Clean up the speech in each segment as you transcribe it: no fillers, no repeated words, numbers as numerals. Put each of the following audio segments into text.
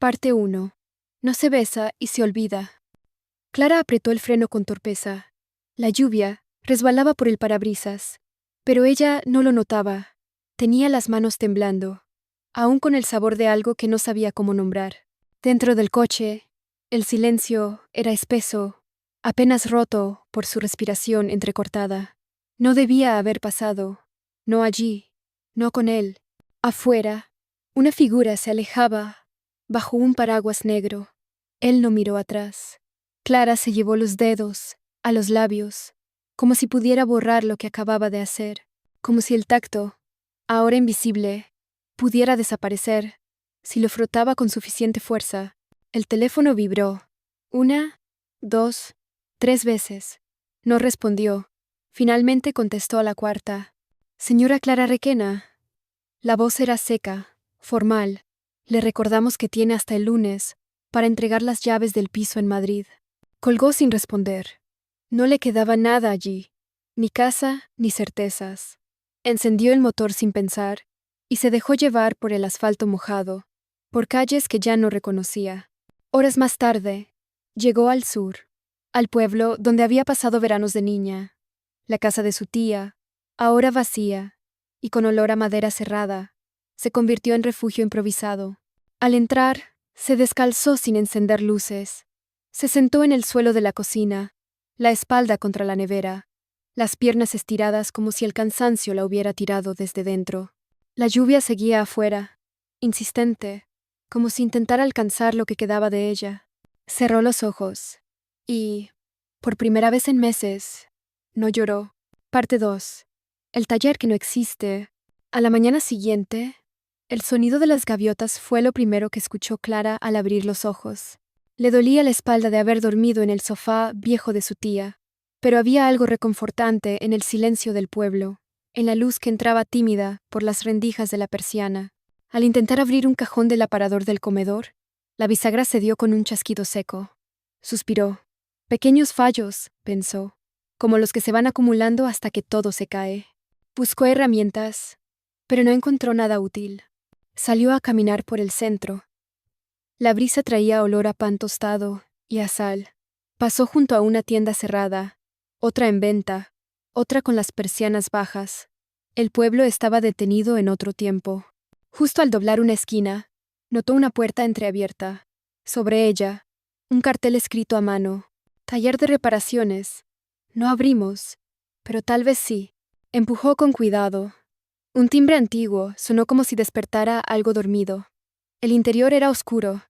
Parte 1. No se besa y se olvida. Clara apretó el freno con torpeza. La lluvia resbalaba por el parabrisas, pero ella no lo notaba. Tenía las manos temblando, aún con el sabor de algo que no sabía cómo nombrar. Dentro del coche, el silencio era espeso, apenas roto por su respiración entrecortada. No debía haber pasado. No allí, no con él. Afuera, una figura se alejaba bajo un paraguas negro. Él no miró atrás. Clara se llevó los dedos a los labios, como si pudiera borrar lo que acababa de hacer, como si el tacto, ahora invisible, pudiera desaparecer si lo frotaba con suficiente fuerza. El teléfono vibró. 1, 2, 3 veces. No respondió. Finalmente contestó a la cuarta. Señora Clara Requena. La voz era seca, formal. Le recordamos que tiene hasta el lunes para entregar las llaves del piso en Madrid. Colgó sin responder. No le quedaba nada allí, ni casa ni certezas. Encendió el motor sin pensar y se dejó llevar por el asfalto mojado, por calles que ya no reconocía. Horas más tarde, llegó al sur, al pueblo donde había pasado veranos de niña. La casa de su tía, ahora vacía y con olor a madera cerrada, se convirtió en refugio improvisado. Al entrar, se descalzó sin encender luces. Se sentó en el suelo de la cocina, la espalda contra la nevera, las piernas estiradas como si el cansancio la hubiera tirado desde dentro. La lluvia seguía afuera, insistente, como si intentara alcanzar lo que quedaba de ella. Cerró los ojos y, por primera vez en meses, no lloró. Parte 2. El taller que no existe. A la mañana siguiente, el sonido de las gaviotas fue lo primero que escuchó Clara al abrir los ojos. Le dolía la espalda de haber dormido en el sofá viejo de su tía, pero había algo reconfortante en el silencio del pueblo, en la luz que entraba tímida por las rendijas de la persiana. Al intentar abrir un cajón del aparador del comedor, la bisagra cedió con un chasquido seco. Suspiró. Pequeños fallos, pensó, como los que se van acumulando hasta que todo se cae. Buscó herramientas, pero no encontró nada útil. Salió a caminar por el centro. La brisa traía olor a pan tostado y a sal. Pasó junto a una tienda cerrada, otra en venta, otra con las persianas bajas. El pueblo estaba detenido en otro tiempo. Justo al doblar una esquina, notó una puerta entreabierta. Sobre ella, un cartel escrito a mano. Taller de reparaciones. No abrimos, pero tal vez sí. Empujó con cuidado. Un timbre antiguo sonó como si despertara algo dormido. El interior era oscuro,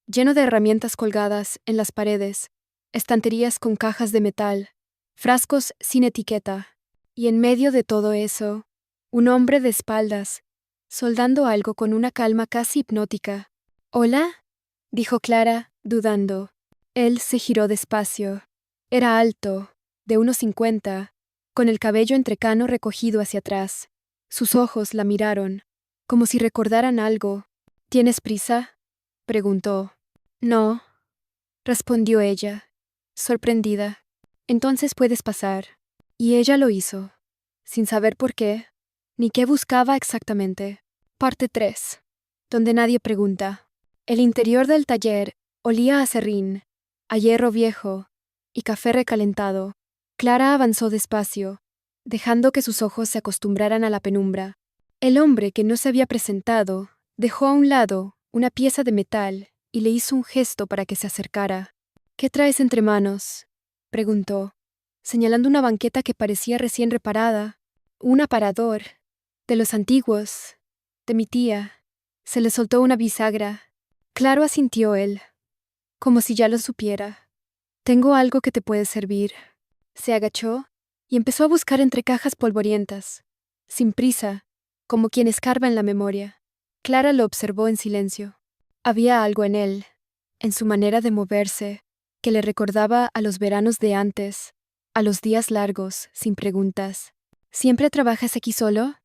lleno de herramientas colgadas en las paredes, estanterías con cajas de metal, frascos sin etiqueta, y en medio de todo eso, un hombre de espaldas, soldando algo con una calma casi hipnótica. ¿Hola?, dijo Clara, dudando. Él se giró despacio. Era alto, de unos 50, con el cabello entrecano recogido hacia atrás. Sus ojos la miraron, como si recordaran algo. ¿Tienes prisa?, preguntó. No, respondió ella, sorprendida. Entonces puedes pasar. Y ella lo hizo, sin saber por qué, ni qué buscaba exactamente. Parte 3. Donde nadie pregunta. El interior del taller olía a serrín, a hierro viejo y café recalentado. Clara avanzó despacio, dejando que sus ojos se acostumbraran a la penumbra. El hombre que no se había presentado dejó a un lado una pieza de metal y le hizo un gesto para que se acercara. ¿Qué traes entre manos?, preguntó, señalando una banqueta que parecía recién reparada. Un aparador, de los antiguos, de mi tía. Se le soltó una bisagra. Claro, asintió él, como si ya lo supiera. Tengo algo que te puede servir. Se agachó y empezó a buscar entre cajas polvorientas, sin prisa, como quien escarba en la memoria. Clara lo observó en silencio. Había algo en él, en su manera de moverse, que le recordaba a los veranos de antes, a los días largos, sin preguntas. ¿Siempre trabajas aquí solo?,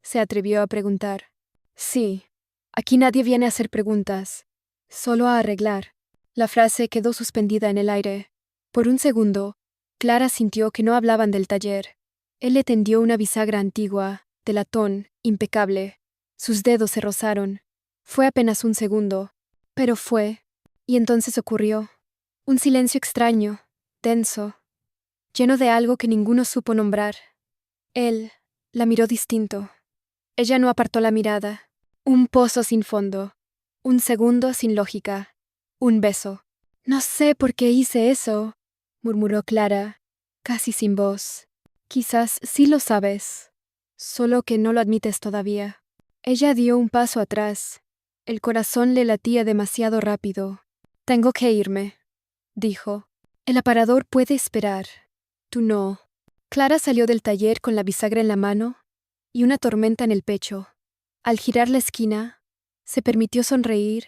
se atrevió a preguntar. Sí, aquí nadie viene a hacer preguntas, solo a arreglar. La frase quedó suspendida en el aire. Por un segundo, Clara sintió que no hablaban del taller. Él le tendió una bisagra antigua, de latón, impecable. Sus dedos se rozaron. Fue apenas un segundo, Pero fue. Y entonces ocurrió. Un silencio extraño, denso, lleno de algo que ninguno supo nombrar. Él la miró distinto. Ella no apartó la mirada. Un pozo sin fondo. Un segundo sin lógica. Un beso. No sé por qué hice eso, murmuró Clara, casi sin voz. Quizás sí lo sabes, solo que no lo admites todavía. Ella dio un paso atrás. El corazón le latía demasiado rápido. Tengo que irme, dijo. El aparador puede esperar. Tú no. Clara salió del taller con la bisagra en la mano y una tormenta en el pecho. Al girar la esquina, se permitió sonreír,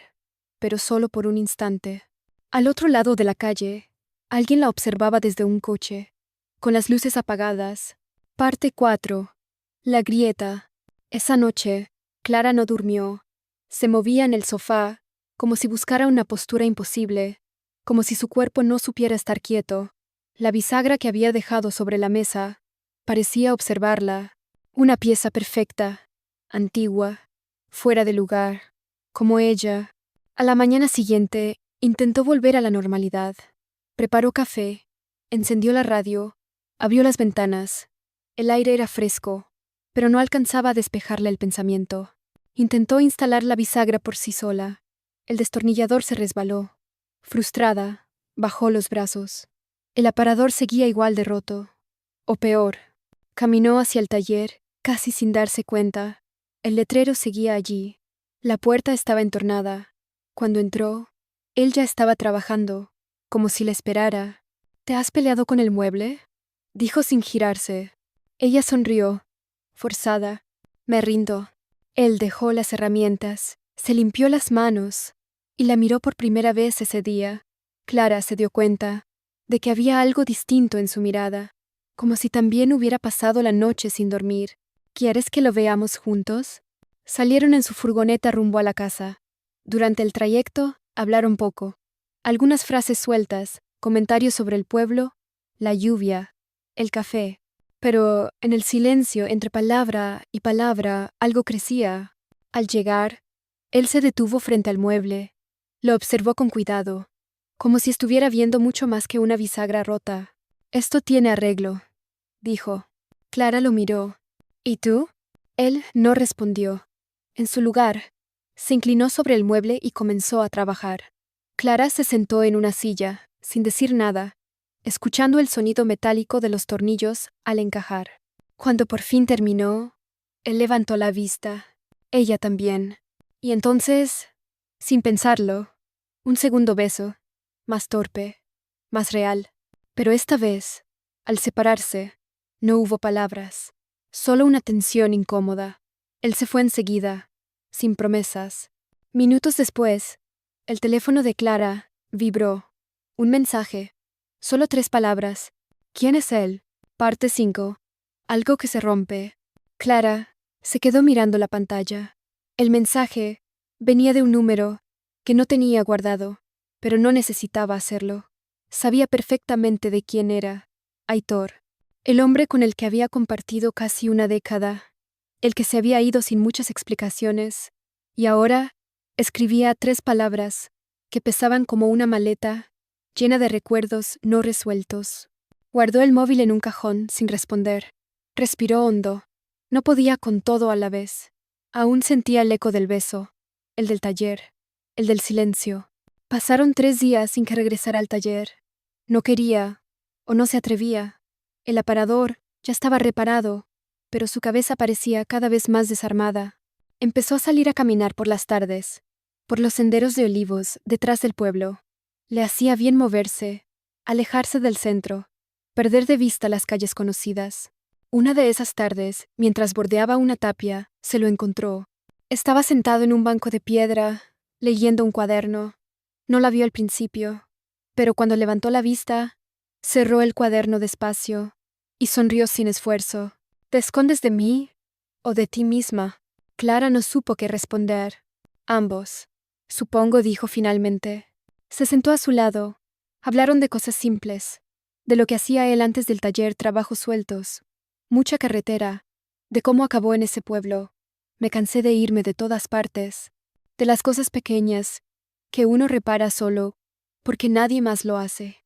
pero solo por un instante. Al otro lado de la calle, alguien la observaba desde un coche, con las luces apagadas. Parte 4. La grieta. Esa noche, Clara no durmió. Se movía en el sofá, como si buscara una postura imposible, como si su cuerpo no supiera estar quieto. La bisagra que había dejado sobre la mesa parecía observarla, una pieza perfecta, antigua, fuera de lugar, como ella. A la mañana siguiente, intentó volver a la normalidad. Preparó café, encendió la radio, abrió las ventanas. El aire era fresco, pero no alcanzaba a despejarle el pensamiento. Intentó instalar la bisagra por sí sola. El destornillador se resbaló. Frustrada, bajó los brazos. El aparador seguía igual de roto. O peor, caminó hacia el taller, casi sin darse cuenta. El letrero seguía allí. La puerta estaba entornada. Cuando entró, él ya estaba trabajando, como si la esperara. ¿Te has peleado con el mueble?, dijo sin girarse. Ella sonrió, forzada. Me rindo. Él dejó las herramientas, se limpió las manos y la miró por primera vez ese día. Clara se dio cuenta de que había algo distinto en su mirada, como si también hubiera pasado la noche sin dormir. ¿Quieres que lo veamos juntos? Salieron en su furgoneta rumbo a la casa. Durante el trayecto, hablaron poco. Algunas frases sueltas, comentarios sobre el pueblo, la lluvia, el café. Pero en el silencio entre palabra y palabra algo crecía. Al llegar, él se detuvo frente al mueble. Lo observó con cuidado, como si estuviera viendo mucho más que una bisagra rota. Esto tiene arreglo, dijo. Clara lo miró. ¿Y tú? Él no respondió. En su lugar, se inclinó sobre el mueble y comenzó a trabajar. Clara se sentó en una silla, sin decir nada, escuchando el sonido metálico de los tornillos al encajar. Cuando por fin terminó, él levantó la vista. Ella también. Y entonces, sin pensarlo, un segundo beso, más torpe, más real. Pero esta vez, al separarse, no hubo palabras, solo una tensión incómoda. Él se fue enseguida, sin promesas. Minutos después, el teléfono de Clara vibró. Un mensaje. Solo 3 palabras. ¿Quién es él? Parte 5. Algo que se rompe. Clara se quedó mirando la pantalla. El mensaje venía de un número que no tenía guardado, pero no necesitaba hacerlo. Sabía perfectamente de quién era. Aitor, el hombre con el que había compartido casi una década, el que se había ido sin muchas explicaciones, y ahora escribía 3 palabras que pesaban como una maleta llena de recuerdos no resueltos. Guardó el móvil en un cajón sin responder. Respiró hondo. No podía con todo a la vez. Aún sentía el eco del beso, el del taller, el del silencio. Pasaron 3 días sin que regresara al taller. No quería, o no se atrevía. El aparador ya estaba reparado, pero su cabeza parecía cada vez más desarmada. Empezó a salir a caminar por las tardes, por los senderos de olivos detrás del pueblo. Le hacía bien moverse, alejarse del centro, perder de vista las calles conocidas. Una de esas tardes, mientras bordeaba una tapia, se lo encontró. Estaba sentado en un banco de piedra, leyendo un cuaderno. No la vio al principio, pero cuando levantó la vista, cerró el cuaderno despacio y sonrió sin esfuerzo. ¿Te escondes de mí o de ti misma? Clara no supo qué responder. Ambos. Supongo, dijo finalmente. Se sentó a su lado. Hablaron de cosas simples, de lo que hacía él antes del taller, trabajos sueltos, mucha carretera, de cómo acabó en ese pueblo. Me cansé de irme de todas partes, de las cosas pequeñas que uno repara solo, porque nadie más lo hace.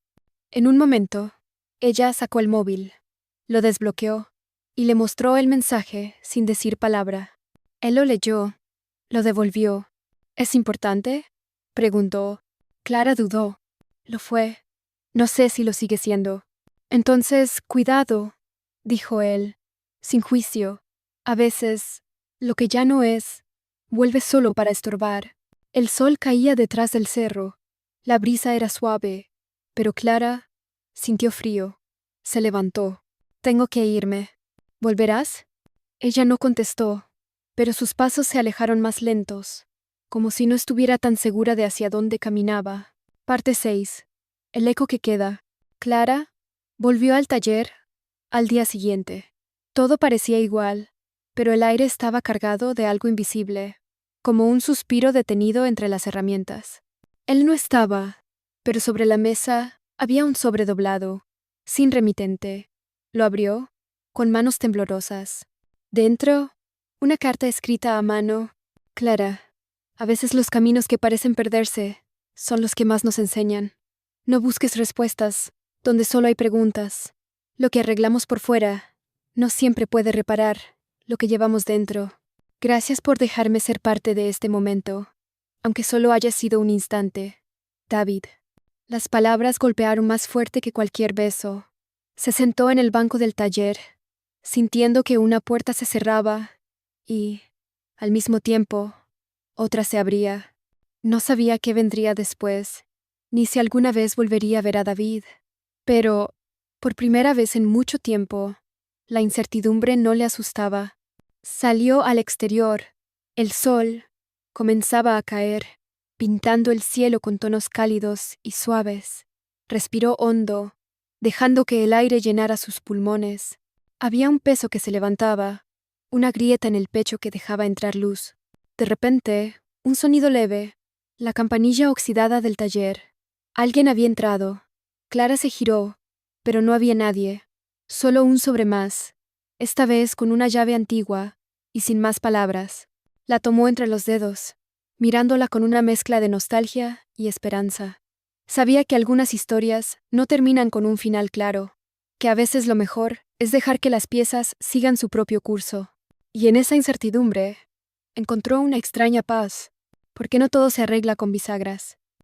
En un momento, ella sacó el móvil, lo desbloqueó y le mostró el mensaje sin decir palabra. Él lo leyó, lo devolvió. ¿Es importante?, preguntó. Clara dudó. Lo fue. No sé si lo sigue siendo. Entonces, cuidado, dijo él, sin juicio. A veces, lo que ya no es, vuelve solo para estorbar. El sol caía detrás del cerro. La brisa era suave, pero Clara sintió frío. Se levantó. Tengo que irme. ¿Volverás? Ella no contestó, pero sus pasos se alejaron más lentos, como si no estuviera tan segura de hacia dónde caminaba. Parte 6. El eco que queda. Clara volvió al taller al día siguiente. Todo parecía igual, pero el aire estaba cargado de algo invisible, como un suspiro detenido entre las herramientas. Él no estaba, pero sobre la mesa había un sobre doblado, sin remitente. Lo abrió, con manos temblorosas. Dentro, una carta escrita a mano. Clara, a veces los caminos que parecen perderse son los que más nos enseñan. No busques respuestas donde solo hay preguntas. Lo que arreglamos por fuera no siempre puede reparar lo que llevamos dentro. Gracias por dejarme ser parte de este momento, aunque solo haya sido un instante. David. Las palabras golpearon más fuerte que cualquier beso. Se sentó en el banco del taller, sintiendo que una puerta se cerraba y, al mismo tiempo, otra se abría. No sabía qué vendría después, ni si alguna vez volvería a ver a David. Pero, por primera vez en mucho tiempo, la incertidumbre no le asustaba. Salió al exterior. El sol comenzaba a caer, pintando el cielo con tonos cálidos y suaves. Respiró hondo, dejando que el aire llenara sus pulmones. Había un peso que se levantaba, una grieta en el pecho que dejaba entrar luz. De repente, un sonido leve, la campanilla oxidada del taller. Alguien había entrado. Clara se giró, pero no había nadie. Solo un sobre más, esta vez con una llave antigua y sin más palabras. La tomó entre los dedos, mirándola con una mezcla de nostalgia y esperanza. Sabía que algunas historias no terminan con un final claro, que a veces lo mejor es dejar que las piezas sigan su propio curso. Y en esa incertidumbre, encontró una extraña paz, porque no todo se arregla con bisagras.